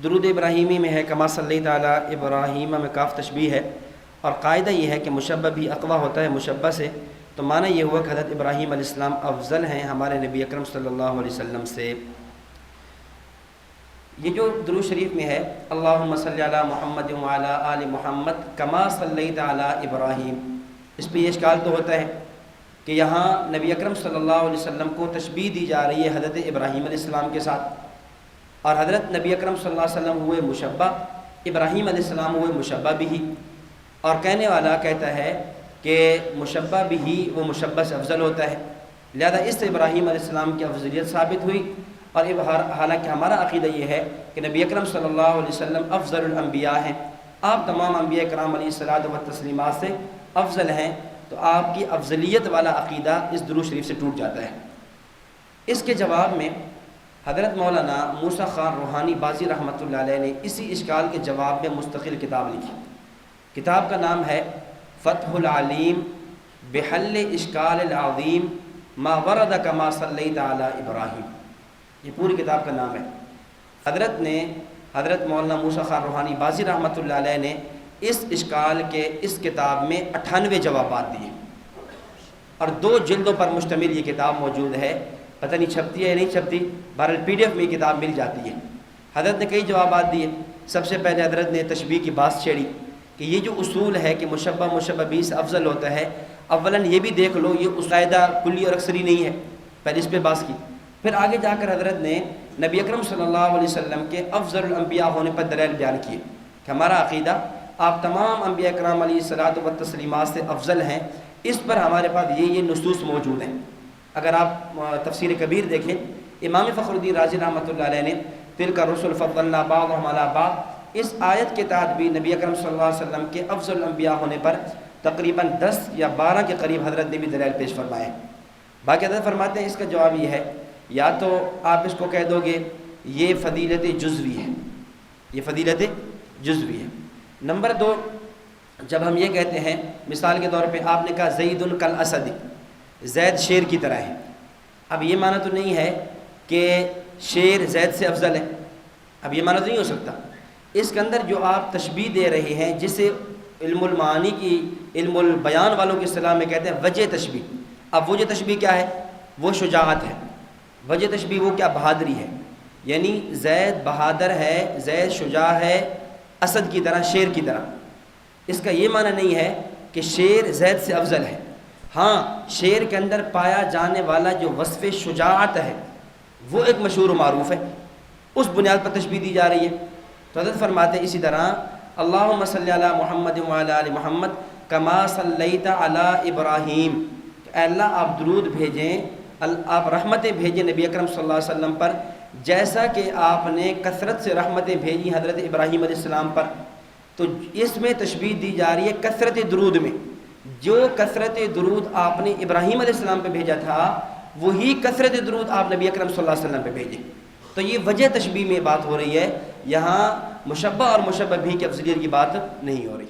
درود ابراہیمی میں ہے کما صلیت علی ابراہیم میں کاف تشبیہ ہے، اور قاعدہ یہ ہے کہ مشبہ بھی اقویٰ ہوتا ہے مشبہ سے، تو معنی یہ ہوا کہ حضرت ابراہیم علیہ السلام افضل ہیں ہمارے نبی اکرم صلی اللہ علیہ وسلم سے۔ یہ جو درود شریف میں ہے اللہم صلی علی محمد وعلی آل محمد کما صلیت علی ابراہیم، اس پہ یہ اشکال تو ہوتا ہے کہ یہاں نبی اکرم صلی اللہ علیہ وسلم کو تشبیہ دی جا رہی ہے حضرت ابراہیم علیہ السلام کے ساتھ، اور حضرت نبی اکرم صلی اللہ علیہ وسلم ہوئے مشبہ، ابراہیم علیہ السلام ہوئے مشبہ بھی، اور کہنے والا کہتا ہے کہ مشبہ بھی وہ مشبہ سے افضل ہوتا ہے، لہذا اس سے ابراہیم علیہ السلام کی افضلیت ثابت ہوئی۔ اور حالانکہ ہمارا عقیدہ یہ ہے کہ نبی اکرم صلی اللہ علیہ وسلم افضل الانبیاء ہیں، آپ تمام انبیاء کرام علیہ الصلاۃ والتسلیمات سے افضل ہیں، تو آپ کی افضلیت والا عقیدہ اس درود شریف سے ٹوٹ جاتا ہے۔ اس کے جواب میں حضرت مولانا موسیٰ خان روحانی بازی رحمۃ اللہ علیہ نے اسی اشکال کے جواب میں مستقل کتاب لکھی۔ کتاب کا نام ہے فتح العلیم بحل اشکال العظیم ما ورد کما صلیت علی ابراہیم، یہ پوری کتاب کا نام ہے۔ حضرت مولانا موسیٰ خان روحانی بازی رحمۃ اللہ علیہ نے اس اشکال کے اس کتاب میں 98 جوابات دیے، اور 2 جلدوں پر مشتمل یہ کتاب موجود ہے، پتہ نہیں چھپتی ہے یا نہیں چھپتی، بہرحال PDF میں یہ کتاب مل جاتی ہے۔ حضرت نے کئی جوابات دیے۔ سب سے پہلے حضرت نے تشبیہ کی بات چھیڑی کہ یہ جو اصول ہے کہ مشبہ بھی سے افضل ہوتا ہے، اولاً یہ بھی دیکھ لو یہ اس قاعدہ کلی اور اکثری نہیں ہے، پہلے اس پہ بات کی۔ پھر آگے جا کر حضرت نے نبی اکرم صلی اللہ علیہ وسلم کے افضل الانبیاء ہونے پر دلائل بیان کیے کہ ہمارا عقیدہ آپ تمام انبیاء کرام علیہ الصلاۃ والتسلیمات سے افضل ہیں، اس پر ہمارے پاس یہ نصوص موجود ہیں۔ اگر آپ تفسیر کبیر دیکھیں، امام فخر الدین رازی رحمۃ اللہ علیہ نے تلک الرسل فضلنا بعضهم علی بعض، اس آیت کے تحت بھی نبی اکرم صلی اللہ علیہ وسلم کے افضل الانبیاء ہونے پر تقریباً 10 یا 12 کے قریب حضرت نے بھی دلائل پیش فرمائے۔ باقی حضرت فرماتے ہیں اس کا جواب یہ ہے، یا تو آپ اس کو کہہ دو گے یہ فضیلت جزوی ہے، یہ فضیلت جزوی ہے۔ نمبر 2، جب ہم یہ کہتے ہیں مثال کے طور پہ آپ نے کہا زید کالاسد، زید شیر کی طرح ہے، اب یہ معنی تو نہیں ہے کہ شیر زید سے افضل ہے، اب یہ معنی تو نہیں ہو سکتا۔ اس کے اندر جو آپ تشبیہ دے رہے ہیں جسے علم المعانی کی علم البیان والوں کی اصطلاح میں کہتے ہیں وجہ تشبیہ، اب وجہ تشبیہ کیا ہے؟ وہ شجاعت ہے، وجہ تشبیہ وہ کیا؟ بہادری ہے، یعنی زید بہادر ہے، زید شجاع ہے اسد کی طرح، شیر کی طرح۔ اس کا یہ معنی نہیں ہے کہ شیر زید سے افضل ہے، ہاں شیر کے اندر پایا جانے والا جو وصف شجاعت ہے وہ ایک مشہور و معروف ہے، اس بنیاد پر تشبیہ دی جا رہی ہے۔ تو حضرت فرماتے ہیں اسی طرح اللہم صلی علی محمد وعلی آل محمد کما صلیت علی ابراہیم، اے اللہ آپ درود بھیجیں، آپ رحمتیں بھیجیں نبی اکرم صلی اللہ علیہ وسلم پر، جیسا کہ آپ نے کثرت سے رحمتیں بھیجی حضرت ابراہیم علیہ السلام پر۔ تو اس میں تشبیہ دی جا رہی ہے کثرت درود میں، جو کثرت درود آپ نے ابراہیم علیہ السلام پہ بھیجا تھا وہی کثرت درود آپ نبی اکرم صلی اللہ علیہ وسلم پہ بھیجیں۔ تو یہ وجہ تشبیہ میں بات ہو رہی ہے، یہاں مشبہ اور مشبہ بھی کی افضلیت کی بات نہیں ہو رہی۔